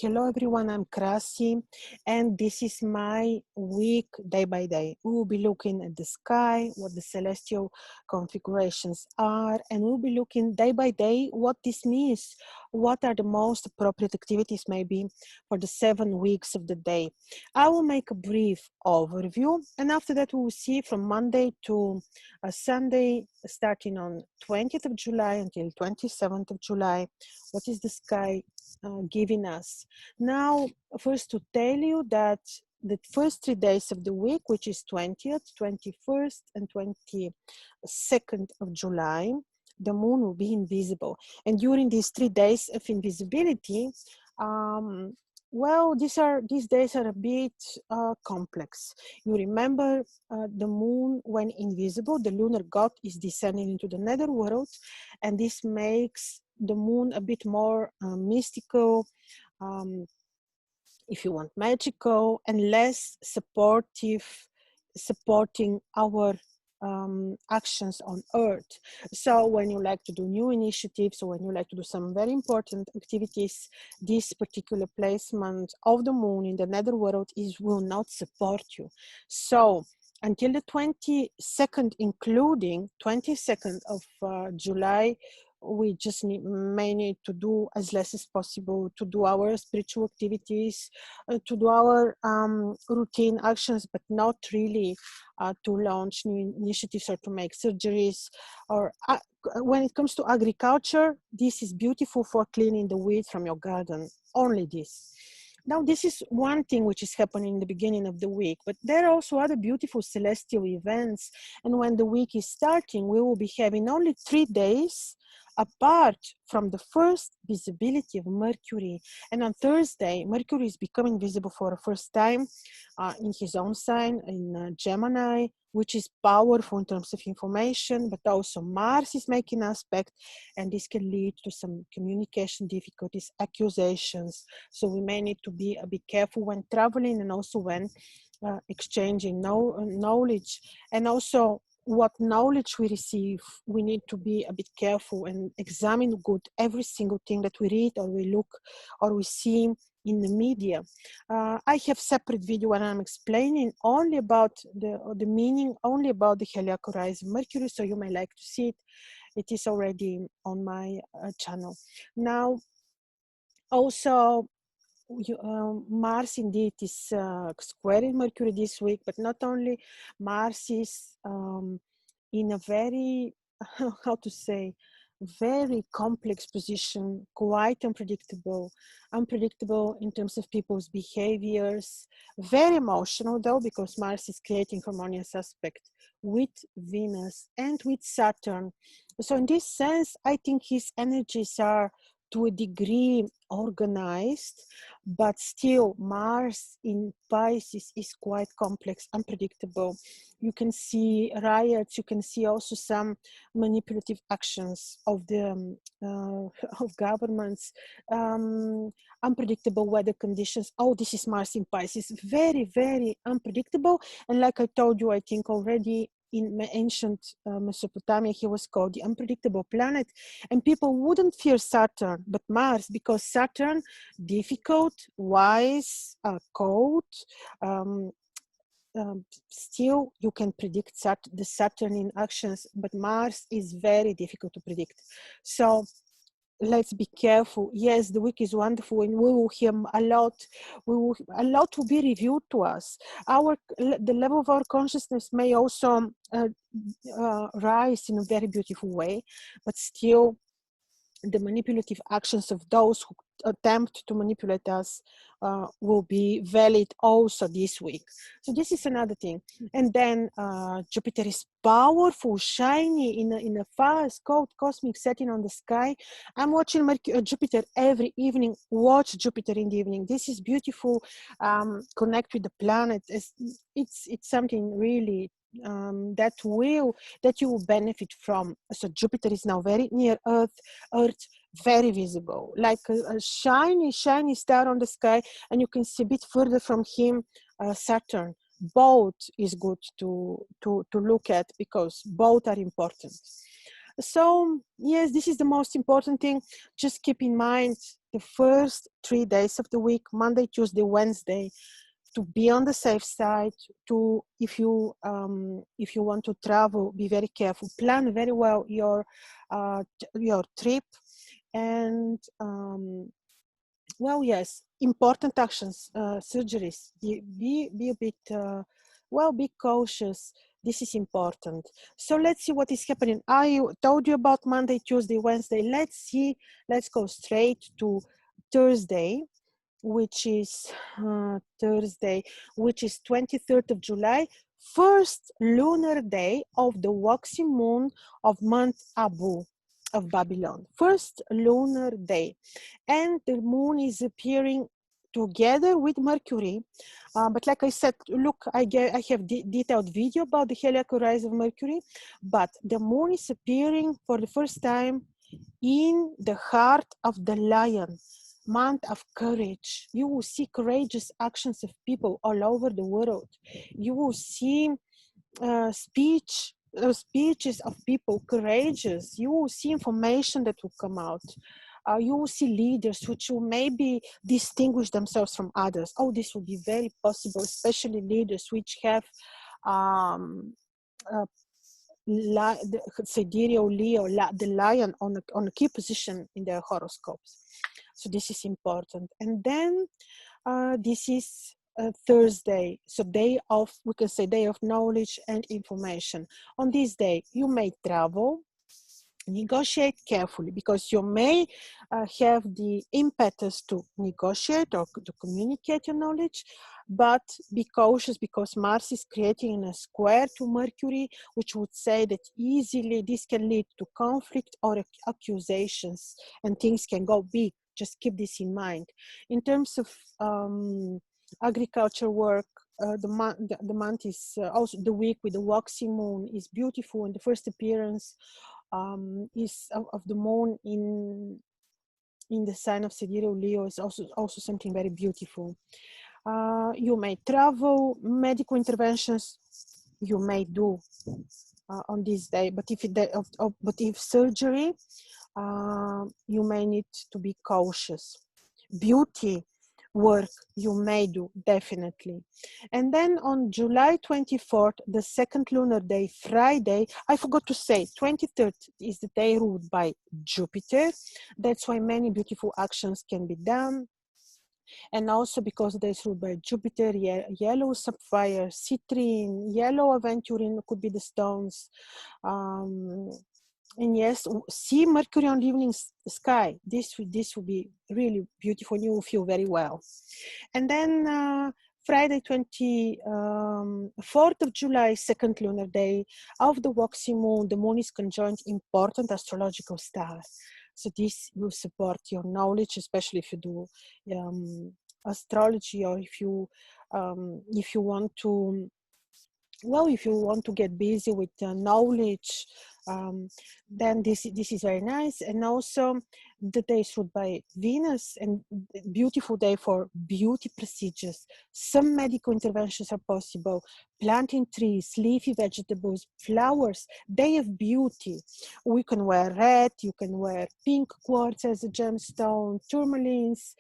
Hello everyone, I'm Krasi, and this is my week day by day. We will be looking at the sky, what the celestial configurations are, and we'll be looking day by day what this means, what are the most appropriate activities maybe for the 7 weeks of the day. I will make a brief overview, and after that we will see from Monday to Sunday, starting on 20th of July until 27th of July, what is the sky giving us. Now, first to tell you that the first 3 days of the week, which is 20th, 21st, and 22nd of July, the moon will be invisible. And during these 3 days of invisibility, well, these days are a bit complex. You remember the moon when invisible, the lunar god is descending into the netherworld, and this makes the moon a bit more mystical, if you want magical, and less supporting our actions on Earth. So when you like to do new initiatives, or when you like to do some very important activities, this particular placement of the moon in the netherworld will not support you. So until the 22nd, including 22nd of July, we just may need to do as less as possible, to do our spiritual activities, to do our routine actions, but not really to launch new initiatives or to make surgeries. Or when it comes to agriculture, this is beautiful for cleaning the weeds from your garden, only this. Now, this is one thing which is happening in the beginning of the week, but there are also other beautiful celestial events. And when the week is starting, we will be having only 3 days apart from the first visibility of Mercury. And on Thursday, Mercury is becoming visible for the first time in his own sign, in Gemini, which is powerful in terms of information, but also Mars is making aspect, and this can lead to some communication difficulties, accusations. So we may need to be a bit careful when traveling, and also when exchanging knowledge. And also, what knowledge we receive, we need to be a bit careful and examine good every single thing that we read, or we look, or we see in the media. I have separate video when I'm explaining only about the meaning, only about the heliac horizon Mercury, so you may like to see it. It is already on my channel. Now, also, Mars indeed is squaring Mercury this week, but not only, Mars is in a very, how to say, very complex position, quite unpredictable in terms of people's behaviors, very emotional though, because Mars is creating harmonious aspect with Venus and with Saturn. So in this sense, I think his energies are to a degree organized, but still Mars in Pisces is quite complex, unpredictable. You can see riots, you can see also some manipulative actions of the of governments, unpredictable weather conditions. Oh, this is Mars in Pisces, very, very unpredictable. And like I told you, I think already, in ancient Mesopotamia, he was called the unpredictable planet, and people wouldn't fear Saturn, but Mars, because Saturn, difficult, wise, cold. Still, you can predict the Saturn in actions, but Mars is very difficult to predict. So let's be careful. Yes, the week is wonderful, and we will hear a lot. A lot will be revealed to us. The level of our consciousness may also rise in a very beautiful way, but still, the manipulative actions of those who attempt to manipulate us will be valid also this week. So this is another thing. And then Jupiter is powerful, shiny in a fast, cold cosmic setting on the sky. I'm watching Jupiter every evening. Watch Jupiter in the evening. This is beautiful. Connect with the planet. It's something really that you will benefit from. So Jupiter is now very near Earth, very visible, like a shiny star on the sky, and you can see a bit further from him Saturn. Both is good to look at, because both are important. So yes, this is the most important thing. Just keep in mind the first 3 days of the week, Monday, Tuesday, Wednesday, to be on the safe side. To if you want to travel, be very careful, plan very well your trip. And well, yes, important actions, surgeries, be a bit well, be cautious. This is important. So let's see what is happening. I told you about Monday, Tuesday, Wednesday. Let's go straight to Thursday, which is Thursday, which is 23rd of July, first lunar day of the waxing moon of month Abu of Babylon. First lunar day. And the moon is appearing together with Mercury. But like I said, look, I have detailed video about the heliacal rise of Mercury, but the moon is appearing for the first time in the heart of the lion, month of courage. You will see courageous actions of people all over the world. You will see speeches of people courageous. You will see information that will come out. You will see leaders which will maybe distinguish themselves from others. Oh, this will be very possible, especially leaders which have the sidereal Leo, the lion on a key position in their horoscopes. So this is important. And then this is Thursday, so day of, we can say day of knowledge and information. On this day, you may travel. Negotiate carefully, because you may have the impetus to negotiate or to communicate your knowledge, but be cautious, because Mars is creating a square to Mercury, which would say that easily this can lead to conflict or accusations, and things can go big. Just keep this in mind. In terms of agriculture work, the month is also the week with the waxing moon is beautiful, and the first appearance is of the moon in the sign of sidereal Leo is also something very beautiful. You may travel, medical interventions you may do on this day, but if surgery, you may need to be cautious. Beauty work you may do, definitely. And then on July 24th, the second lunar day, Friday, I forgot to say, 23rd is the day ruled by Jupiter. That's why many beautiful actions can be done. And also because the day is ruled by Jupiter, yellow sapphire, citrine, yellow aventurine could be the stones. And yes, see Mercury on the evening sky. This will be really beautiful. You will feel very well. And then Friday, 24th of July, second lunar day of the waxing moon. The moon is conjoined important astrological star. So this will support your knowledge, especially if you do astrology, or if you want to, well, if you want to get busy with knowledge, then this is very nice. And also the day is ruled by Venus, and beautiful day for beauty procedures. Some medical interventions are possible. Planting trees, leafy vegetables, flowers, day of beauty. We can wear red, you can wear pink quartz as a gemstone, tourmalines.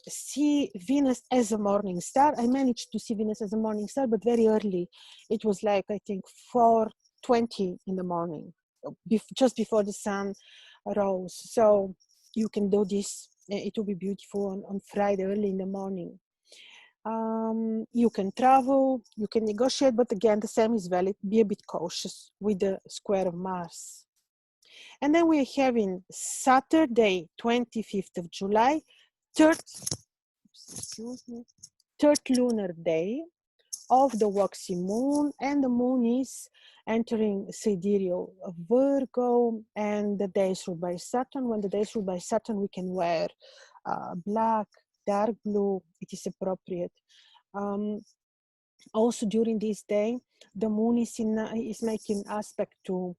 See Venus as a morning star. I managed to see Venus as a morning star, but very early. It was like, I think, 4:20 in the morning, just before the sun rose. So you can do this. It will be beautiful on Friday early in the morning. You can travel, you can negotiate, but again, the same is valid. Be a bit cautious with the square of Mars. And then we're having Saturday, 25th of July, third lunar day of the waxing moon, and the moon is entering sidereal Virgo, and the day is ruled by Saturn. When the day is ruled by Saturn, we can wear black, dark blue. It is appropriate. Also during this day, the moon is making aspect to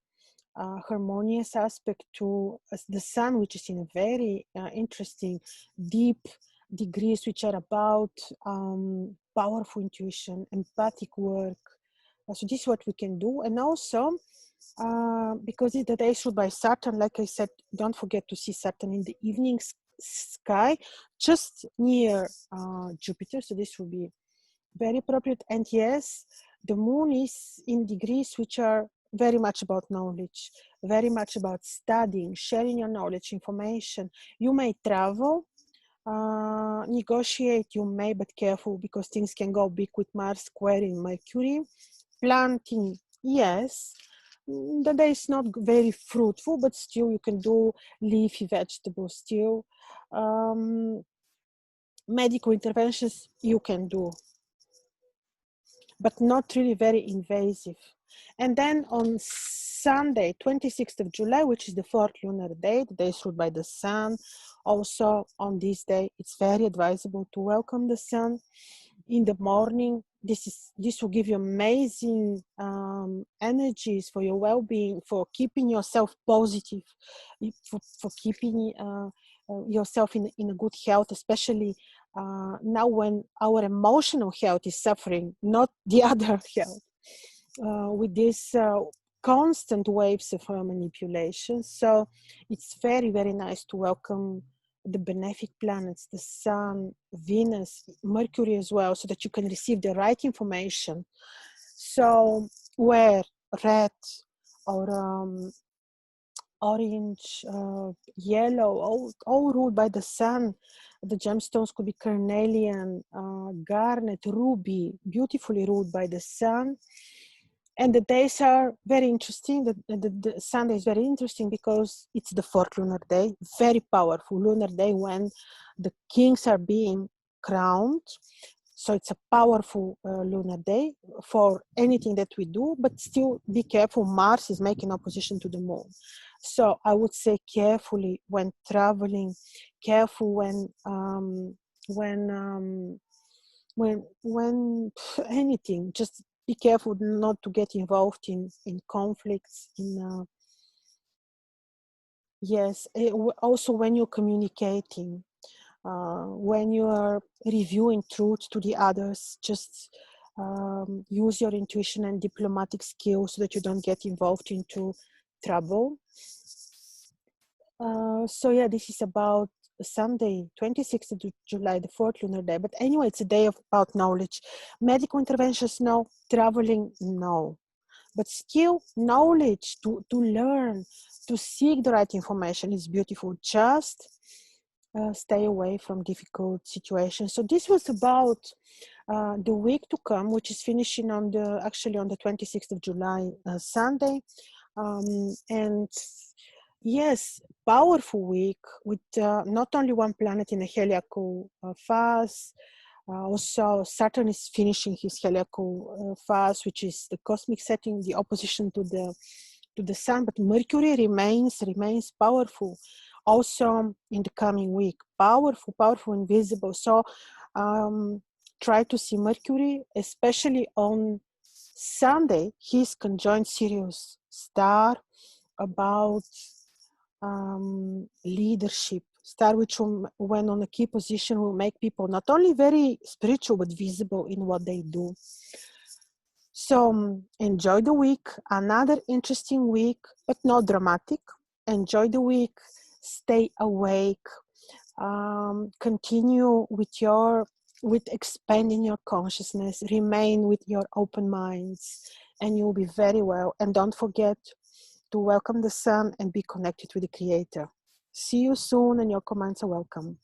harmonious aspect to the sun, which is in a very interesting, deep degrees, which are about powerful intuition, empathic work. So this is what we can do. And also because it's the day ruled by Saturn, like I said, don't forget to see Saturn in the evening sky, just near Jupiter. So this will be very appropriate. And yes, the moon is in degrees which are very much about knowledge, very much about studying, sharing your knowledge, information. You may travel, negotiate, you may, but careful, because things can go big with Mars squaring Mercury. Planting, yes. The day is not very fruitful, but still you can do leafy vegetables still. Medical interventions you can do, but not really very invasive. And then on Sunday, 26th of July, which is the fourth lunar day, the day is ruled by the sun. Also on this day, it's very advisable to welcome the sun in the morning. This will give you amazing energies for your well-being, for keeping yourself positive, for keeping yourself in a good health, especially now when our emotional health is suffering, not the other health, with these constant waves of manipulation. So it's very, very nice to welcome the benefic planets, the sun, Venus, Mercury as well, so that you can receive the right information. So wear red or orange, yellow, all ruled by the sun. The gemstones could be carnelian, garnet, ruby, beautifully ruled by the sun. And the days are very interesting. The Sunday is very interesting because it's the fourth lunar day, very powerful lunar day when the kings are being crowned. So it's a powerful lunar day for anything that we do, but still be careful. Mars is making opposition to the moon. So I would say carefully when traveling, careful when anything, just be careful not to get involved in conflicts, also when you're communicating, when you are reviewing truth to the others, just use your intuition and diplomatic skills so that you don't get involved into trouble. So yeah, this is about Sunday, 26th of July, the fourth lunar day. But anyway, it's a day about knowledge. Medical interventions, no. Traveling, no. But still, knowledge to learn, to seek the right information is beautiful. Just stay away from difficult situations. So this was about the week to come, which is finishing on the 26th of July, Sunday. And yes, powerful week with not only one planet in a heliacal phase. Also, Saturn is finishing his heliacal phase, which is the cosmic setting, the opposition to the Sun. But Mercury remains powerful. Also, in the coming week, powerful, invisible. So, try to see Mercury, especially on Sunday. He's conjoined Sirius star about leadership. Star which when on a key position will make people not only very spiritual but visible in what they do. So enjoy the week, another interesting week, but not dramatic. Enjoy the week, stay awake, continue with expanding your consciousness, remain with your open minds, and you'll be very well. And don't forget to welcome the sun and be connected with the Creator. See you soon, and your comments are welcome.